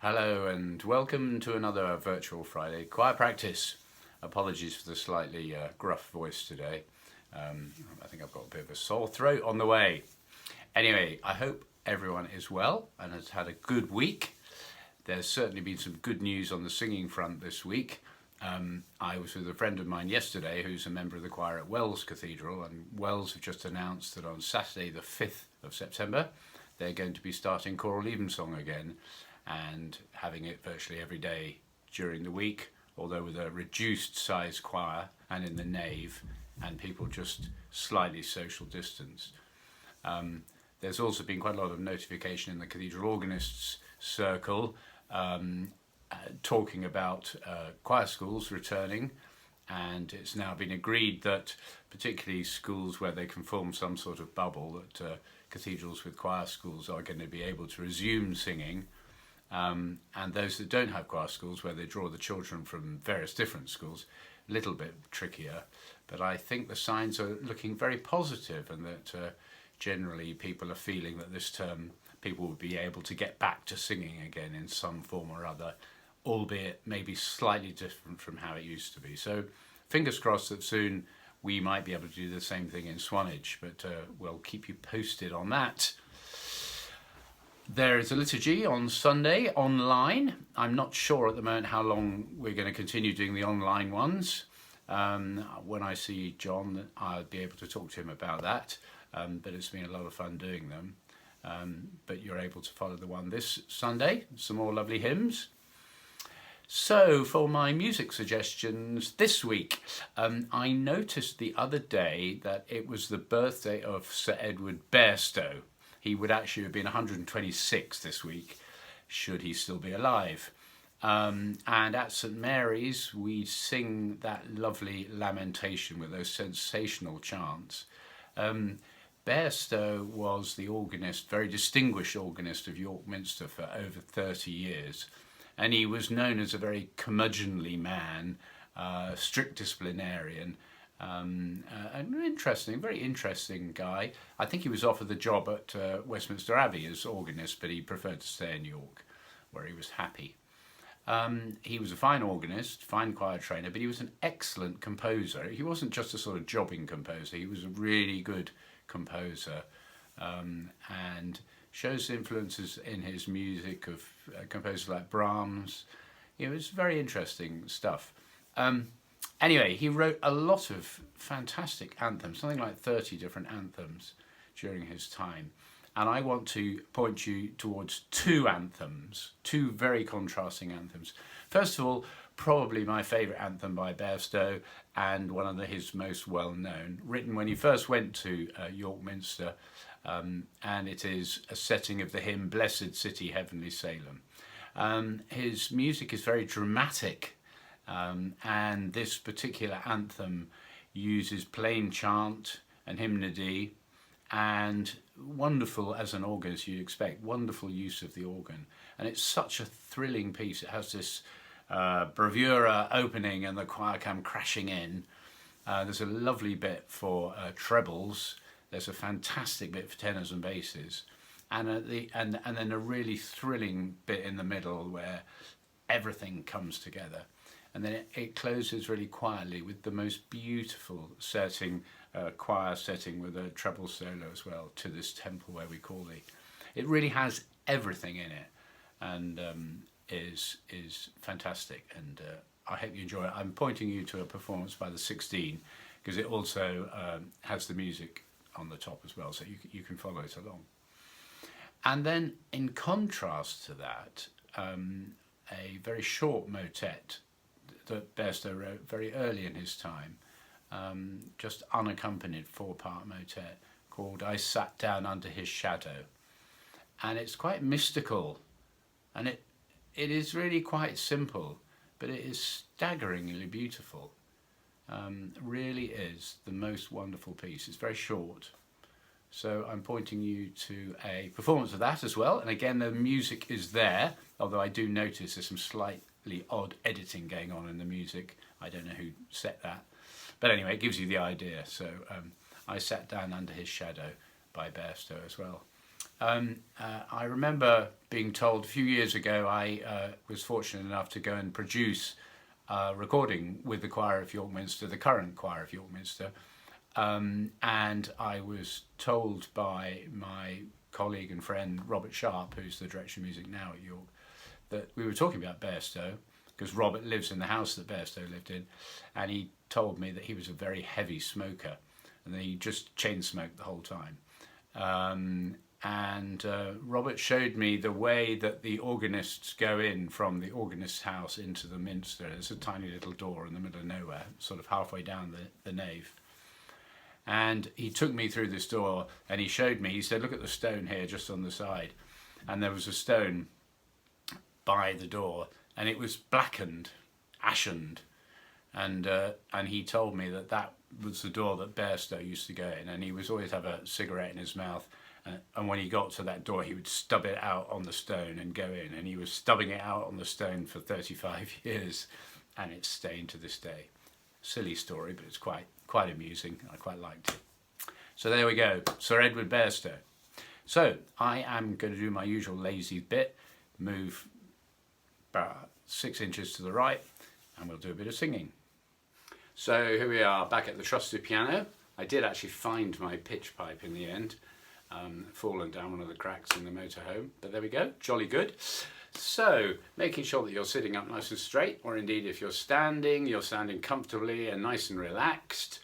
Hello and welcome to another Virtual Friday choir practice. Apologies for the slightly gruff voice today. I think I've got a bit of a sore throat on the way. Anyway, I hope everyone is well and has had a good week. There's certainly been some good news on the singing front this week. I was with a friend of mine yesterday who's a member of the choir at Wells Cathedral, and Wells have just announced that on Saturday the 5th of September they're going to be starting choral evensong again and having it virtually every day during the week, although with a reduced size choir and in the nave and people just slightly social distance. There's also been quite a lot of notification in the cathedral organists circle talking about choir schools returning, and it's now been agreed that particularly schools where they can form some sort of bubble, that cathedrals with choir schools are going to be able to resume singing. And those that don't have choir schools, where they draw the children from various different schools, a little bit trickier. But I think the signs are looking very positive, and that generally people are feeling that this term people will be able to get back to singing again in some form or other, albeit maybe slightly different from how it used to be. So fingers crossed that soon we might be able to do the same thing in Swanage, but we'll keep you posted on that. There is a liturgy on Sunday online. I'm not sure at the moment how long we're going to continue doing the online ones. When I see John, I'll be able to talk to him about that. But it's been a lot of fun doing them. But you're able to follow the one this Sunday. Some more lovely hymns. So for my music suggestions this week, I noticed the other day that it was the birthday of Sir Edward Bairstow. He would actually have been 126 this week, should he still be alive. And at St Mary's, we sing that lovely lamentation with those sensational chants. Bairstow was the organist, very distinguished organist of York Minster for over 30 years. And he was known as a very curmudgeonly man, strict disciplinarian, an interesting, very interesting guy. I think he was offered the job at Westminster Abbey as organist, but he preferred to stay in York, where he was happy. He was a fine organist, fine choir trainer, but he was an excellent composer. He wasn't just a sort of jobbing composer, he was a really good composer, and shows influences in his music of composers like Brahms. It was very interesting stuff. Anyway, he wrote a lot of fantastic anthems, something like 30 different anthems during his time. And I want to point you towards two anthems, two very contrasting anthems. First of all, probably my favourite anthem by Bairstow, and one of his most well-known, written when he first went to York Minster, and it is a setting of the hymn Blessed City, Heavenly Salem. His music is very dramatic, and this particular anthem uses plain chant and hymnody, and wonderful, as an organist you'd expect, wonderful use of the organ. And it's such a thrilling piece. It has this bravura opening and the choir come crashing in. There's a lovely bit for trebles. There's a fantastic bit for tenors and basses, and then a really thrilling bit in the middle where everything comes together. And then it closes really quietly with the most beautiful setting, choir setting with a treble solo as well, To This Temple Where We Call Thee. It really has everything in it, and is fantastic, and I hope you enjoy it. I'm pointing you to a performance by the 16, because it also has the music on the top as well, so you can follow it along. And then in contrast to that, a very short motet that Bairstow wrote very early in his time, just unaccompanied 4-part motet called I Sat Down Under His Shadow. And it's quite mystical, and it is really quite simple, but it is staggeringly beautiful. Really is the most wonderful piece. It's very short, so I'm pointing you to a performance of that as well. And again, the music is there, although I do notice there's some slightly odd editing going on in the music. I don't know who set that, but anyway, it gives you the idea. So I Sat Down Under His Shadow by Bairstow as well. I remember being told a few years ago, I was fortunate enough to go and produce a recording with the Choir of York Minster, the current Choir of York Minster, and I was told by my colleague and friend Robert Sharp, who's the Director of Music now at York, that we were talking about Bairstow, because Robert lives in the house that Bairstow lived in, and he told me that he was a very heavy smoker, and that he just chain smoked the whole time. Robert showed me the way that the organists go in from the organist's house into the minster. There's a tiny little door in the middle of nowhere, sort of halfway down the nave. And he took me through this door and he showed me, he said, look at the stone here just on the side. And there was a stone by the door and it was blackened, ashened. And he told me that that was the door that Bairstow used to go in, and he was always have a cigarette in his mouth. And when he got to that door, he would stub it out on the stone and go in. And he was stubbing it out on the stone for 35 years, and it's staying to this day. Silly story, but it's quite amusing. I quite liked it. So there we go, Sir Edward Bairstow. So I am going to do my usual lazy bit, move about 6 inches to the right, and we'll do a bit of singing. So here we are, back at the trusted piano. I did actually find my pitch pipe in the end. Fallen down one of the cracks in the motorhome, but there we go, jolly good. So making sure that you're sitting up nice and straight, or indeed if you're standing comfortably and nice and relaxed.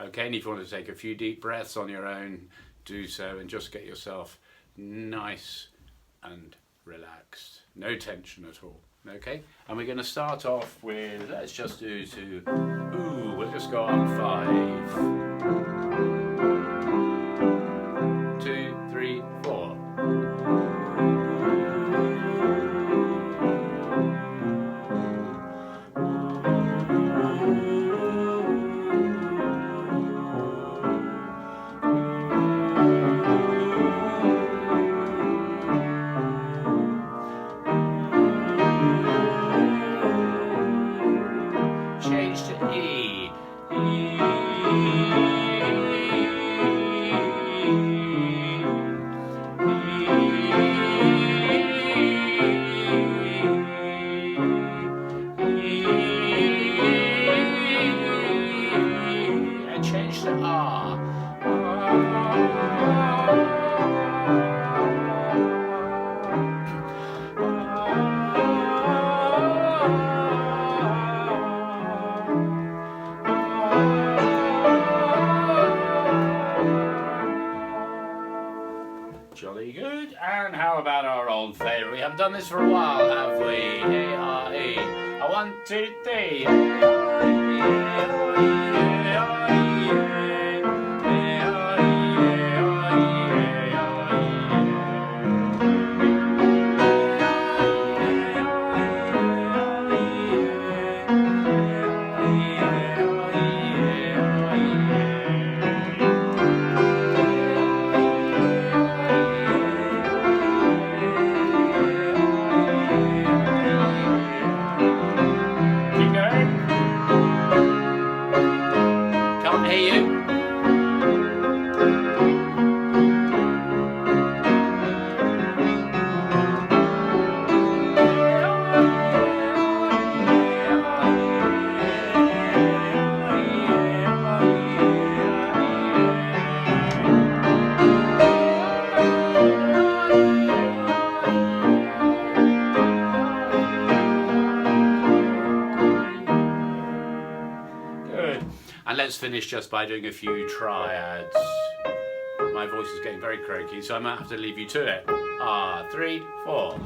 Okay, and if you want to take a few deep breaths on your own, do so, and just get yourself nice and relaxed, no tension at all. Okay, and we're going to start off with, let's just do we'll just go on 5, 2, 3, 4. Change to E. And change to R. Jolly good. And how about our old favourite? We haven't done this for a while, have we? A-R-E. 1, 2, 3. And let's finish just by doing a few triads. My voice is getting very croaky, so I might have to leave you to it. 3, 4.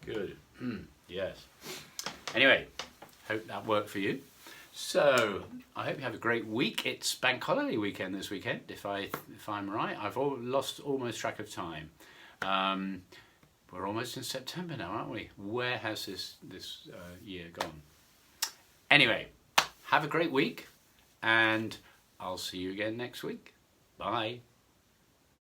Good. Yes. Anyway, hope that worked for you. So I hope you have a great week. It's bank holiday weekend this weekend, if I'm right. I've lost almost track of time. we're almost in September now, aren't we? Where has this year gone? Anyway, have a great week, and I'll see you again next week. Bye.